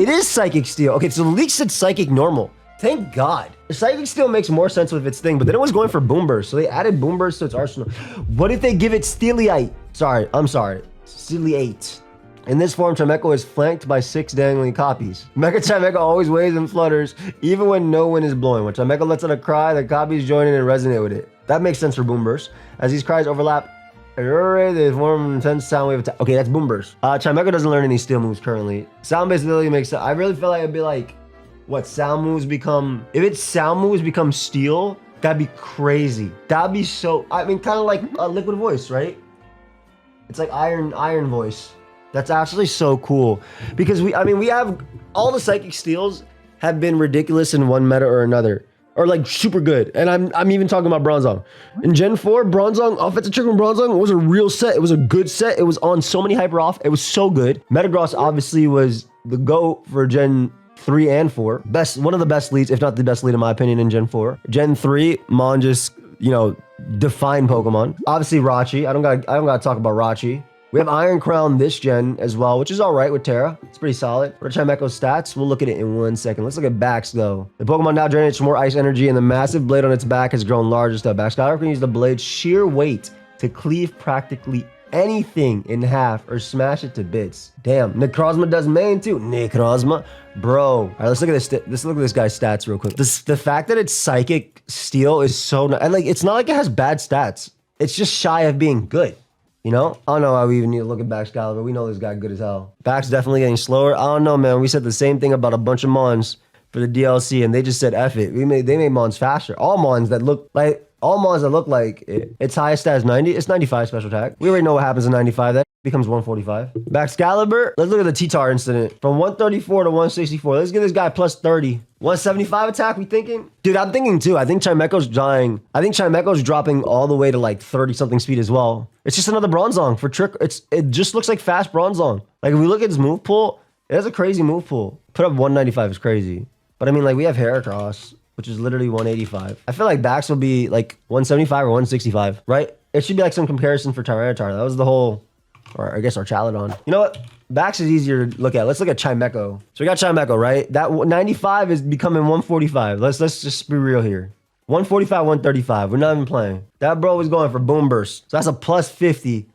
It is Psychic Steel. Okay, so at least it's Psychic Normal. Thank God. Psychic Steel makes more sense with its thing, but then it was going for Boom Burst, so they added Boom Burst to its arsenal. What if they give it Steelite? I'm sorry. Steelite. In this form, Chimecho is flanked by 6 dangling copies. Mega Chimecho always waves and flutters, even when no wind is blowing. When Chimecho lets out a cry, the copies join in and resonate with it. That makes sense for Boom Burst. As these cries overlap, they form an intense sound wave attack. Okay, that's Boom Burst. Chimecho doesn't learn any steel moves currently. Sound-based ability makes sense. I really feel like it'd be like, what, sound moves become... If its sound moves become steel, that'd be crazy. That'd be so... I mean, kind of like a liquid voice, right? It's like iron voice. That's actually so cool. Because we have... All the Psychic Steels have been ridiculous in one meta or another. Or like super good. And I'm even talking about Bronzong. In Gen 4, Bronzong, offensive trick from Bronzong was a real set. It was a good set. It was on so many hyper off. It was so good. Metagross obviously was the GOAT for Gen 3 and 4. One of the best leads, if not the best lead in my opinion in Gen 4. Gen 3, Mon just, defined Pokemon. Obviously Rachi. I don't gotta talk about Rachi. We have Iron Crown this gen as well, which is all right with Terra. It's pretty solid. What are Chimecho's stats? We'll look at it in 1 second. Let's look at Bax though. The Pokemon now drains more ice energy, and the massive blade on its back has grown larger still. Baxcalibur can use the blade's sheer weight to cleave practically anything in half or smash it to bits. Damn, Necrozma does main too. Necrozma, bro. All right, let's look at this. Let's look at this guy's stats real quick. The fact that it's Psychic Steel is so and like it's not like it has bad stats. It's just shy of being good. I don't know why we even need to look at Baxcalibur. We know this guy good as hell. Bax definitely getting slower. I don't know, man. We said the same thing about a bunch of Mons for the DLC, and they just said F it. They made Mons faster. All Mons that look like its highest stat is 90. It's 95 special attack. We already know what happens in 95. That becomes 145. Baxcalibur, let's look at the T-Tar incident. From 134 to 164. Let's give this guy plus 30. 175 attack, we thinking? Dude, I'm thinking too. I think Chimecho's dying. I think Chimecho's dropping all the way to like 30-something speed as well. It's just another Bronzong for trick. It just looks like fast Bronzong. Like if we look at his move pool, it has a crazy move pool. Put up 195 is crazy. But I mean, like we have Heracross, which is literally 185. I feel like Bax will be like 175 or 165, right? It should be like some comparison for Tyranitar. That was the whole, or I guess our Chaladon. You know what? Bax is easier to look at. Let's look at Chimecho. So we got Chimecho, right? That 95 is becoming 145. Let's just be real here. 145, 135. We're not even playing. That bro was going for Boom Burst. So that's a plus 50.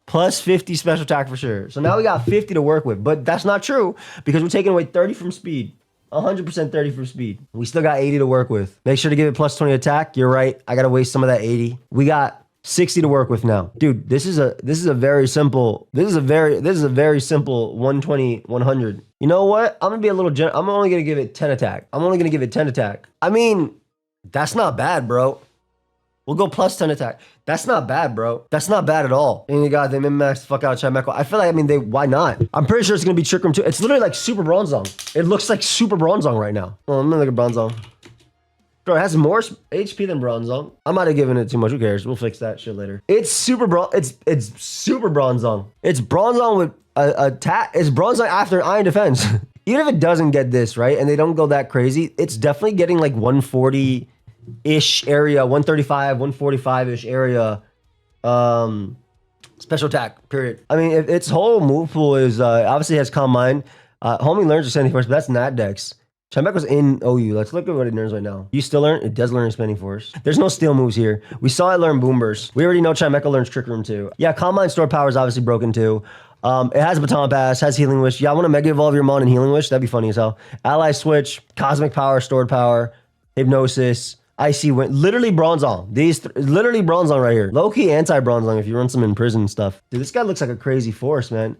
Plus 50 special attack for sure. So now we got 50 to work with. But that's not true because we're taking away 30 from speed. 100% 30 from speed. We still got 80 to work with. Make sure to give it plus 20 attack. You're right. I got to waste some of that 80. We got 60 to work with now. Dude, this is a very simple 120, 100. You know what? I'm going to be a little I'm only going to give it 10 attack. I mean, that's not bad, bro. We'll go plus 10 attack. That's not bad, bro. That's not bad at all. And you got they min-max the fuck out of Chimecho. I feel like, why not? I'm pretty sure it's going to be Trick Room too. It's literally like Super Bronzong. It looks like Super Bronzong right now. Oh, I'm going to look at Bronzong. Bro, it has more HP than Bronzong. I might have given it too much. Who cares? We'll fix that shit later. It's Super Bronzong. It's Bronzong with a attack. It's Bronzong after Iron Defense. Even if it doesn't get this, right? And they don't go that crazy, it's definitely getting like 140-ish area, 135, 145-ish area. Special attack, period. I mean, if its whole move pool is, obviously has Calm Mind. Homie learns Ascending Force, but that's not Dex. Chimecho's in OU. Let's look at what it learns right now. You still learn? It does learn Spinning Force. There's no steel moves here. We saw it learn Boom Burst. We already know Chimecho learns Trick Room too. Yeah, Calm Mind Store Power is obviously broken too. It has Baton Pass, has Healing Wish. Yeah, I want to Mega Evolve your Mon and Healing Wish. That'd be funny as hell. Ally Switch, Cosmic Power, Stored Power, Hypnosis, Icy Wind. Literally Bronzong. Literally Bronzong right here. Low-key anti-Bronzong if you run some in prison stuff. Dude, this guy looks like a crazy force, man.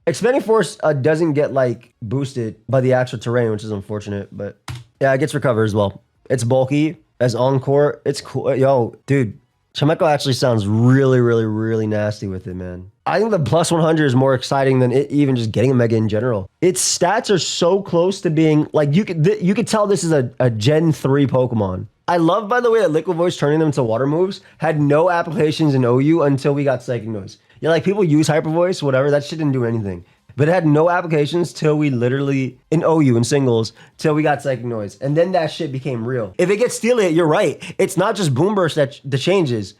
Expanding Force doesn't get like boosted by the actual terrain, which is unfortunate, but yeah, it gets recovered as well. It's bulky as Encore. It's cool. Yo, dude, Chimecho actually sounds really, really, really nasty with it, man. I think the plus 100 is more exciting than it even just getting a Mega in general. Its stats are so close to being like you could tell this is a Gen 3 Pokemon. I love, by the way, that Liquid Voice turning them into water moves had no applications in OU until we got Psychic Noise. Yeah, like people use Hyper Voice, whatever. That shit didn't do anything. But it had no applications till we literally, in OU, in singles, till we got Psychic Noise. And then that shit became real. If it gets Steelite, you're right. It's not just Boom Burst that changes.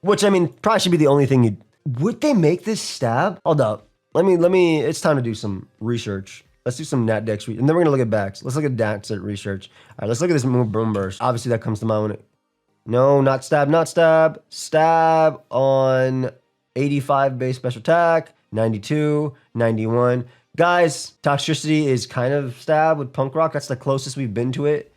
Which, I mean, probably should be the only thing Would they make this stab? Hold up. Let me, it's time to do some research. Let's do some Nat Dex, and then we're gonna look at backs. Let's look at Nat research. All right, let's look at this move, Boom Burst. Obviously, that comes to mind when it. No, not stab, not stab. Stab on 85 base special attack, 92, 91. Guys, Toxicity is kind of stab with Punk Rock. That's the closest we've been to it.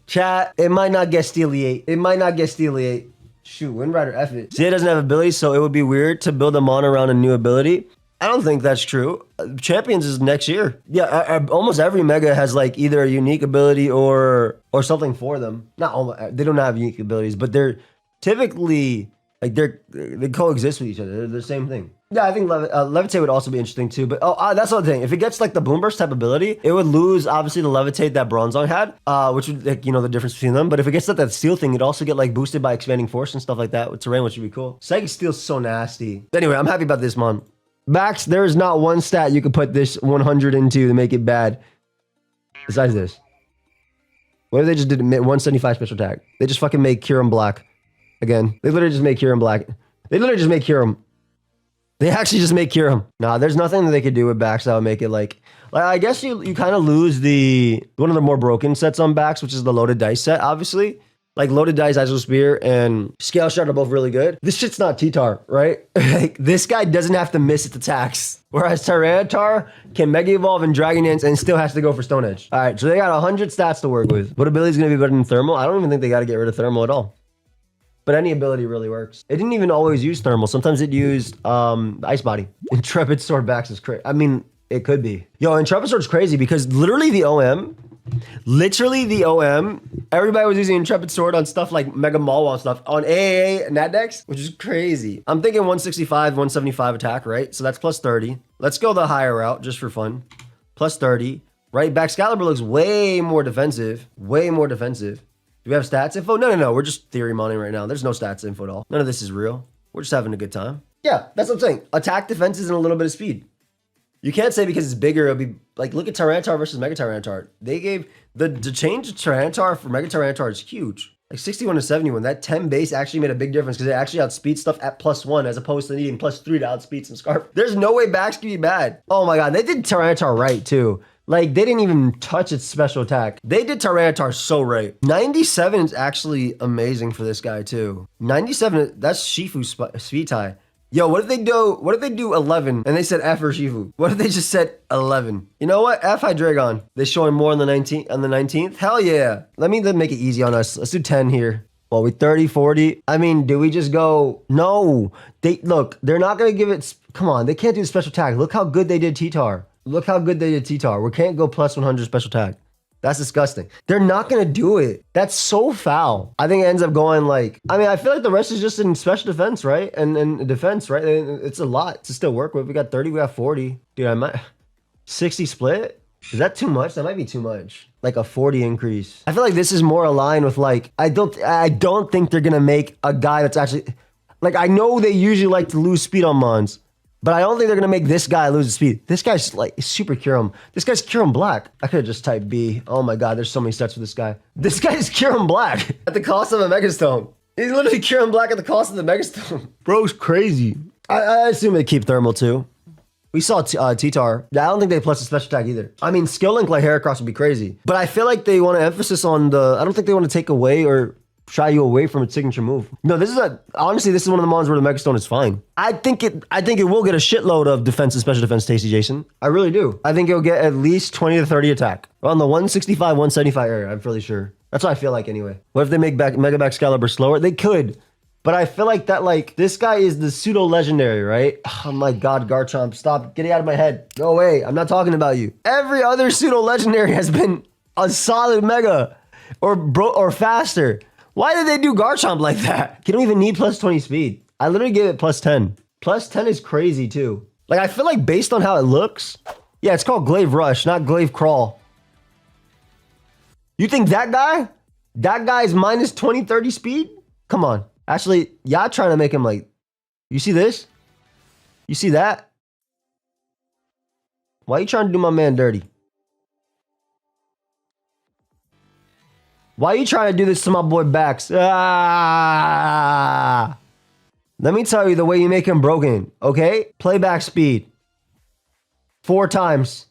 Chat, it might not get Steely 8. It might not get Steely 8. Shoot, Wind Rider F it. Zia doesn't have abilities, so it would be weird to build a mon around a new ability. I don't think that's true. Champions is next year. Yeah, almost every Mega has like either a unique ability or something for them. Not almost, they don't have unique abilities, but they're typically like they coexist with each other. They're the same thing. Yeah, I think Levitate would also be interesting too. But that's the other thing. If it gets like the Boom Burst type ability, it would lose obviously the Levitate that Bronzong had, which would like, the difference between them. But if it gets that Steel thing, it'd also get like boosted by Expanding Force and stuff like that with Terrain, which would be cool. Psychic Steel's so nasty. Anyway, I'm happy about this, mon. Bax, there is not one stat you could put this 100 into to make it bad. Besides this. What if they just did 175 special attack? They just fucking make Kyurem black. Again. They literally just make Kyurem black. They literally just make Kyurem. They actually just make Kyurem. Nah, there's nothing that they could do with Bax that would make it like I guess you kind of lose one of the more broken sets on Bax, which is the Loaded Dice set, obviously. Like Loaded Dice, Iso Spear, and Scale Shard are both really good. This shit's not T-Tar, right? Like, this guy doesn't have to miss its attacks. Whereas Tyranitar can Mega Evolve and Dragon Dance and still has to go for Stone Edge. All right, so they got 100 stats to work with. What ability is going to be better than Thermal? I don't even think they got to get rid of Thermal at all. But any ability really works. It didn't even always use Thermal. Sometimes it used Ice Body. Intrepid Sword Bax is crazy. I mean, it could be. Yo, Intrepid Sword's crazy because literally the OM, everybody was using Intrepid Sword on stuff like Mega Mall and stuff on AAA Nat Dex, which is crazy. I'm thinking 165, 175 attack, right? So that's plus 30. Let's go the higher route just for fun. Plus 30, right? Baxcalibur looks way more defensive. Way more defensive. Do we have stats info? No. We're just theory modding right now. There's no stats info at all. None of this is real. We're just having a good time. Yeah, that's what I'm saying. Attack, defenses, and a little bit of speed. You can't say because it's bigger, it'll be like, look at Tyranitar versus Mega Tyranitar. They gave the change to Tyranitar for Mega Tyranitar is huge. Like 61 to 71. That 10 base actually made a big difference because it actually outspeed stuff at +1 as opposed to needing +3 to outspeed some Scarf. There's no way Bax can be bad. Oh my god, they did Tyranitar right too. Like, they didn't even touch its special attack. They did Tyranitar so right. 97 is actually amazing for this guy too. 97, that's Shifu speed tie. Yo, what if they do 11 and they said F or Shifu? What if they just said 11? You know what? F Hydreigon. They showing more on the 19th? Hell yeah. Let me make it easy on us. Let's do 10 here. Well, we 30, 40. I mean, do we just go? No. They're not gonna give it. Come on, they can't do the special attack. Look how good they did T-Tar. Look how good they did T-Tar. We can't go plus 100 special attack. That's disgusting. They're not going to do it. That's so foul. I think it ends up going like, I mean, I feel like the rest is just in special defense, right? And defense, right? It's a lot to still work with. We got 30, we got 40. Dude, I might, 60 split? Is that too much? That might be too much. Like a 40 increase. I feel like this is more aligned with like, I don't think they're going to make a guy that's actually, like, I know they usually like to lose speed on Mons. But I don't think they're going to make this guy lose his speed. This guy's like super Kyurem. This guy's Kyurem Black. I could have just typed B. Oh my god, there's so many stats for this guy. This guy's Kyurem Black at the cost of a Megastone. He's literally Kyurem Black at the cost of the Megastone. Bro's crazy. I assume they keep Thermal too. We saw T-Tar. Yeah, I don't think they plus a special attack either. I mean, Skill Link like Heracross would be crazy. But I feel like they want to emphasis on I don't think they want to take away or shy you away from its signature move. No, honestly, this is one of the mons where the Megastone is fine. I think it will get a shitload of defense and special defense, Tasty Jason. I really do. I think it'll get at least 20 to 30 attack. On the 165, 175 area, I'm fairly sure. That's what I feel like anyway. What if they make Mega Baxcalibur slower? They could. But I feel like that, like, this guy is the pseudo-legendary, right? Oh my god, Garchomp, stop. Get it out of my head. No way. I'm not talking about you. Every other pseudo-legendary has been a solid Mega or faster. Why did they do Garchomp like that? You don't even need plus 20 speed. I literally gave it plus 10. Plus 10 is crazy too. Like, I feel like based on how it looks, yeah, it's called Glaive Rush, not Glaive Crawl. You think that guy's minus 20, 30 speed? Come on. Actually, y'all trying to make him like, you see this? You see that? Why are you trying to do my man dirty? Why are you trying to do this to my boy Bax? Ah! Let me tell you the way you make him broken, okay? Playback speed. 4 times.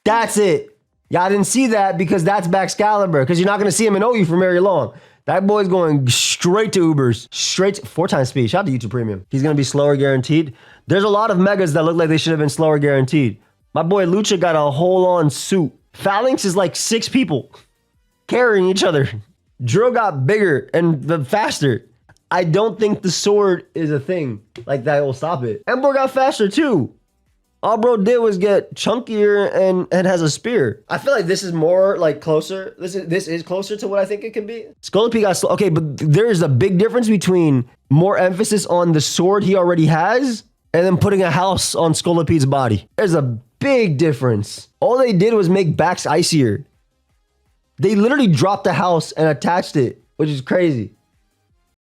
That's it. Y'all didn't see that because that's Baxcalibur, because you're not going to see him in OU for very long. That boy's going straight to Ubers. Straight to 4x speed. Shout out to YouTube Premium. He's going to be slower guaranteed. There's a lot of Megas that look like they should have been slower guaranteed. My boy Lucha got a whole-on suit. Phalanx is like 6 people carrying each other. Drill got bigger and faster. I don't think the sword is a thing like that will stop it. Emperor got faster too. All bro did was get chunkier and has a spear. I feel like this is more like closer. This is closer to what I think it could be. Scolopy got slow. Okay, but there is a big difference between more emphasis on the sword he already has and then putting a house on Scolopy's body. There's a big difference. All they did was make Bax icier. They literally dropped the house and attached it, which is crazy.